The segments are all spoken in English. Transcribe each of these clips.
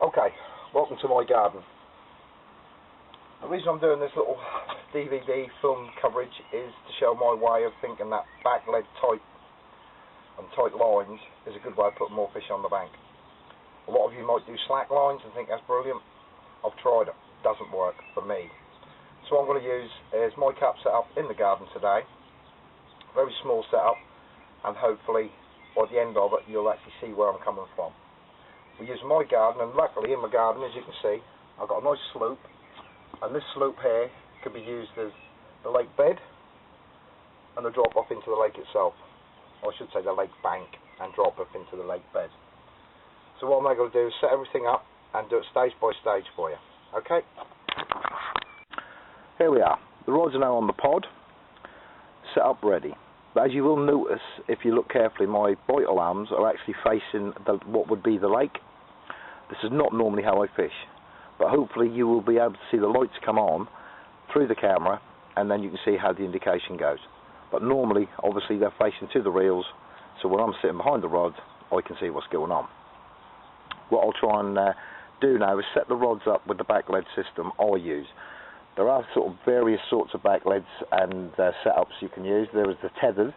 Okay, welcome to my garden. The reason I'm doing this little DVD film coverage is to show my way of thinking that back-led type and tight lines is a good way of putting more fish on the bank. A lot of you might do slack lines and think that's brilliant. I've tried it, doesn't work for me. So what I'm going to use is my cap setup in the garden today. Very small setup, and hopefully by the end of it you'll actually see where I'm coming from. We're using my garden, and luckily in my garden, as you can see, I've got a nice slope, and this slope here could be used as the lake bed and the drop off into the lake itself. Or I should say the lake bank and drop off into the lake bed. So what I'm going to do is set everything up and do it stage by stage for you. Okay? Here we are. The rods are now on the pod, set up ready. But as you will notice, if you look carefully, my vital arms are actually facing what would be the lake. This is not normally how I fish, but hopefully you will be able to see the lights come on through the camera, and then you can see how the indication goes. But normally, obviously, they're facing to the reels, so when I'm sitting behind the rod, I can see what's going on. What I'll try and do now is set the rods up with the back-led system I use. There are sort of various sorts of back-leds and setups you can use. There is the tethered,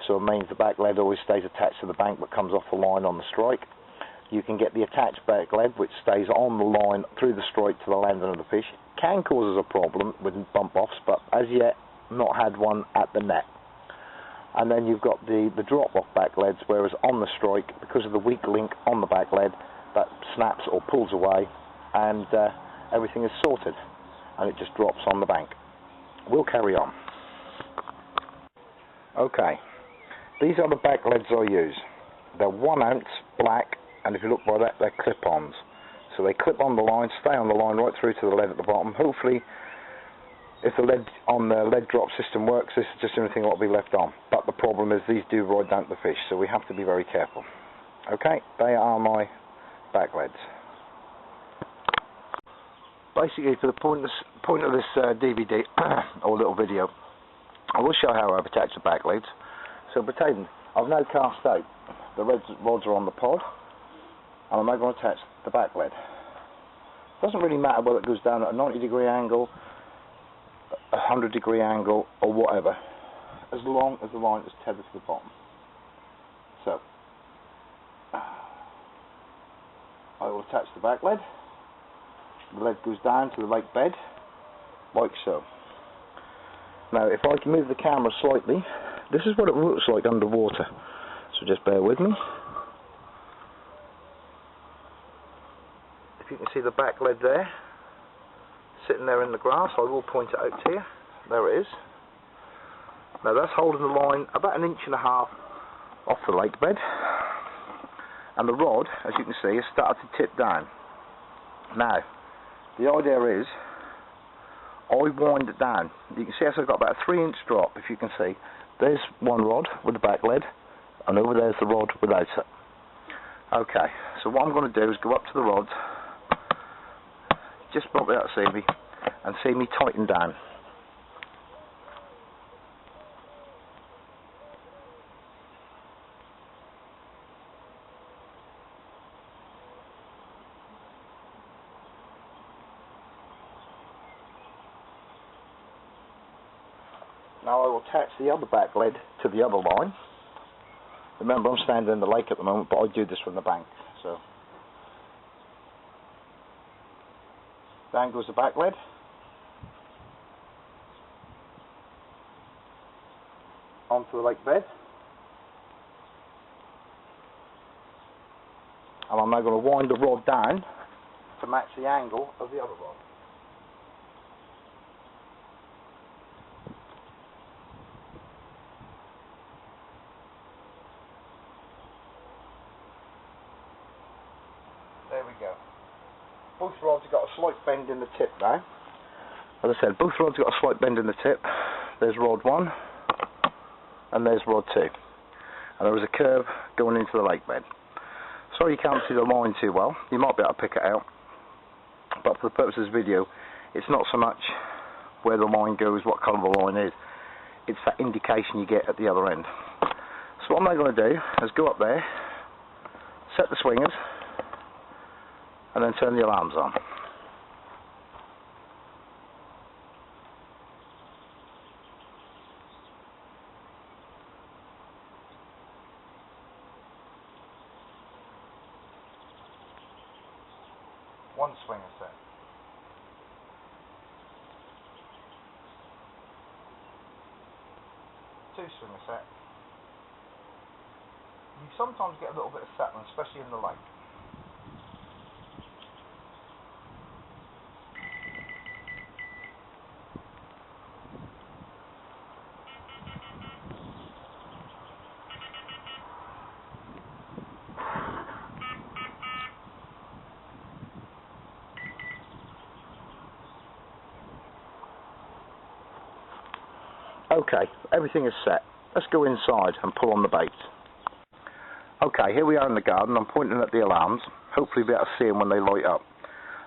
so it means the back-led always stays attached to the bank but comes off the line on the strike. You can get the attached back-led, which stays on the line through the strike to the landing of the fish. Can cause us a problem with bump-offs, but as yet not had one at the net. And then you've got the drop-off back-leds, whereas on the strike, because of the weak link on the back-led, that snaps or pulls away, and everything is sorted, and it just drops on the bank. We'll carry on. Okay, these are the back-leds I use. They're 1 ounce black, and if you look by that, they're clip-ons. So they clip on the line, stay on the line right through to the lead at the bottom. Hopefully, if the lead on the lead drop system works, this is just anything that will be left on. But the problem is these do ride down the fish, so we have to be very careful. Okay, they are my back-leds. Basically, for the point of this DVD or little video, I will show how I've attached the back-leds. So pretend I've now cast out. The rods are on the pod, and I'm now going to attach the back-led. Doesn't really matter whether it goes down at a 90-degree angle, a 100-degree angle, or whatever, as long as the line is tethered to the bottom. So I will attach the back-led. The lead goes down to the lake bed, like so. Now, if I can move the camera slightly, this is what it looks like underwater. So just bear with me. If you can see the back-led there, sitting there in the grass, I will point it out to you. There it is. Now that's holding the line about 1.5 inches off the lake bed, and the rod, as you can see, has started to tip down. Now, the idea is, I wind it down. You can see I've got about a 3-inch drop, if you can see. There's one rod with the back-led, and over there's the rod without it. Okay, so what I'm going to do is go up to the rod, just probably out to see me, and see me tighten down. Now I will attach the other back-led to the other line. Remember, I'm standing in the lake at the moment, but I do this from the bank. So down goes the back-led. Onto the lake bed. And I'm now going to wind the rod down to match the angle of the other rod. There we go. Both rods have got a slight bend in the tip now. As I said, both rods have got a slight bend in the tip. There's rod 1 and there's rod 2. And there is a curve going into the lake bed. Sorry you can't see the line too well. You might be able to pick it out. But for the purpose of this video, it's not so much where the line goes, what colour the line is. It's that indication you get at the other end. So what I'm now going to do is go up there, set the swingers, and then turn the alarms on. One swinger set. Two swinger set. You sometimes get a little bit of settling, especially in the lake. Okay, everything is set. Let's go inside and pull on the bait. Okay, here we are in the garden. I'm pointing at the alarms. Hopefully you'll be able to see them when they light up.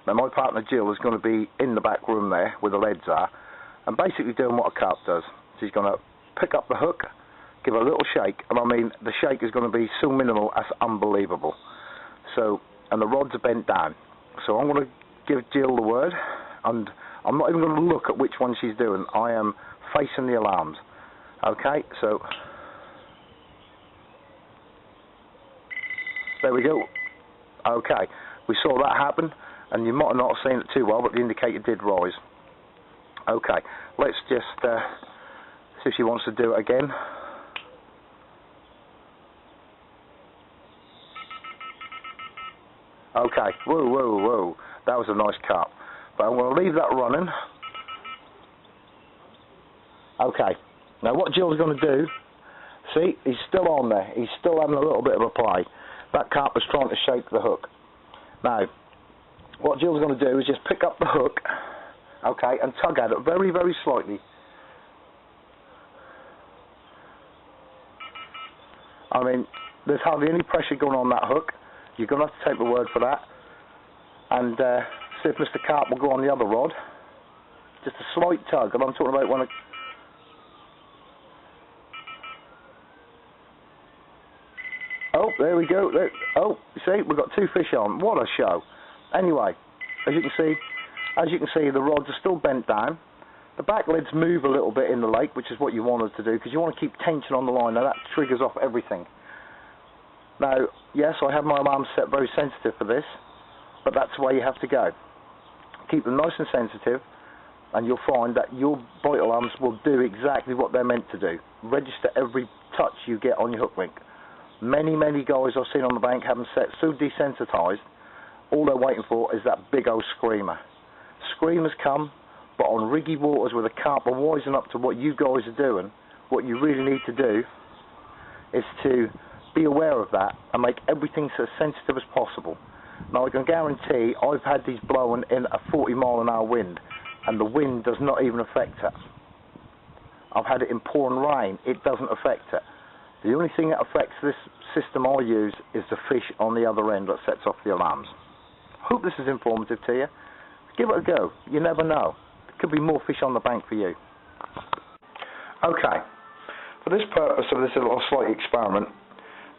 Now my partner Jill is going to be in the back room there where the leads are, and basically doing what a carp does. She's going to pick up the hook, give it a little shake, and I mean the shake is going to be so minimal that's unbelievable. So, and the rods are bent down. So I'm going to give Jill the word, and I'm not even going to look at which one she's doing. I am facing the alarms. Okay, so there we go. Okay, we saw that happen, and you might have not seen it too well, but the indicator did rise. Okay, let's just see if she wants to do it again. Okay, whoa, whoa, whoa, that was a nice carp. But I'm going to leave that running. Okay, now what Jill's going to do, see, he's still on there, he's still having a little bit of a play. That carp is trying to shake the hook. Now, what Jill's going to do is just pick up the hook, okay, and tug at it very, very slightly. I mean, there's hardly any pressure going on that hook. You're going to have to take the word for that. And see if Mr. Carp will go on the other rod. Just a slight tug, and I'm talking about when Oh, there we go. There. Oh, you see, we've got two fish on. What a show. Anyway, as you can see, the rods are still bent down. The back lids move a little bit in the lake, which is what you wanted to do, because you want to keep tension on the line. Now that triggers off everything. Now, yes, I have my alarms set very sensitive for this, but that's the way you have to go. Keep them nice and sensitive, and you'll find that your bite alarms will do exactly what they're meant to do. Register every touch you get on your hook link. Many, many guys I've seen on the bank have them set so desensitised, all they're waiting for is that big old screamer. Screamers come, but on riggy waters where the carp are wising up to what you guys are doing, what you really need to do is to be aware of that and make everything so sensitive as possible. Now I can guarantee I've had these blowing in a 40-mile-an-hour wind, and the wind does not even affect it. I've had it in pouring rain, it doesn't affect it. The only thing that affects this system I use is the fish on the other end that sets off the alarms. Hope this is informative to you. Give it a go, you never know. There could be more fish on the bank for you. Okay, for this purpose of this little slight experiment,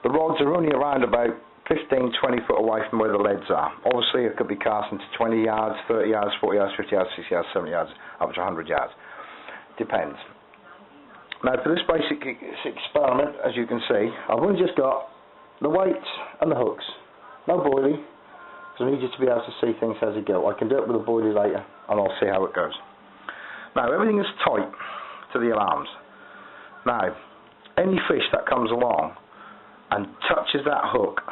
the rods are only around about 15-20 foot away from where the leads are. Obviously it could be casting to 20 yards, 30 yards, 40 yards, 50 yards, 60 yards, 70 yards, up to 100 yards. Depends. Now for this basic experiment, as you can see, I've only just got the weights and the hooks. No boilie, because I need you to be able to see things as you go. I can do it with a boilie later, and I'll see how it goes. Now everything is tight to the alarms. Now, any fish that comes along and touches that hook,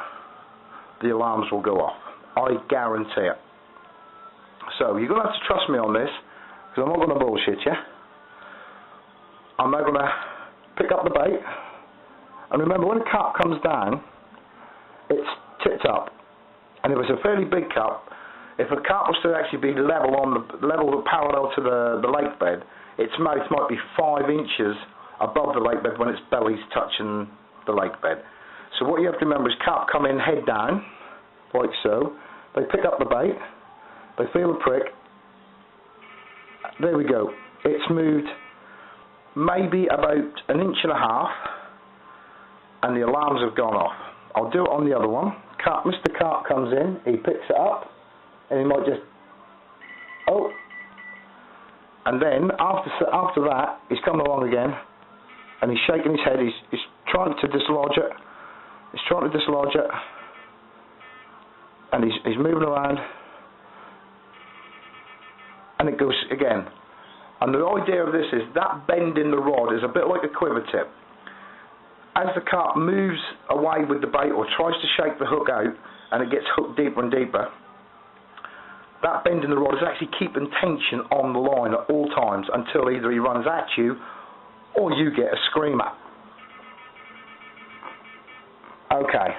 the alarms will go off. I guarantee it. So you're going to have to trust me on this, because I'm not going to bullshit you. I'm now going to pick up the bait, and remember when a carp comes down, it's tipped up, and if it's a fairly big carp, if a carp was to actually be level parallel to the lake bed, its mouth might be 5 inches above the lake bed when its belly's touching the lake bed. So what you have to remember is carp come in head down, like so, they pick up the bait, they feel a prick, there we go, it's moved maybe about 1.5 inches, and the alarms have gone off. I'll do it on the other one. Mr. Carp comes in, he picks it up, and he might just, oh, and then after that, he's coming along again, and he's shaking his head. He's trying to dislodge it. He's trying to dislodge it, and he's moving around, and it goes again. And the idea of this is that bend in the rod is a bit like a quiver tip. As the carp moves away with the bait or tries to shake the hook out and it gets hooked deeper and deeper, that bend in the rod is actually keeping tension on the line at all times until either he runs at you or you get a screamer. Okay.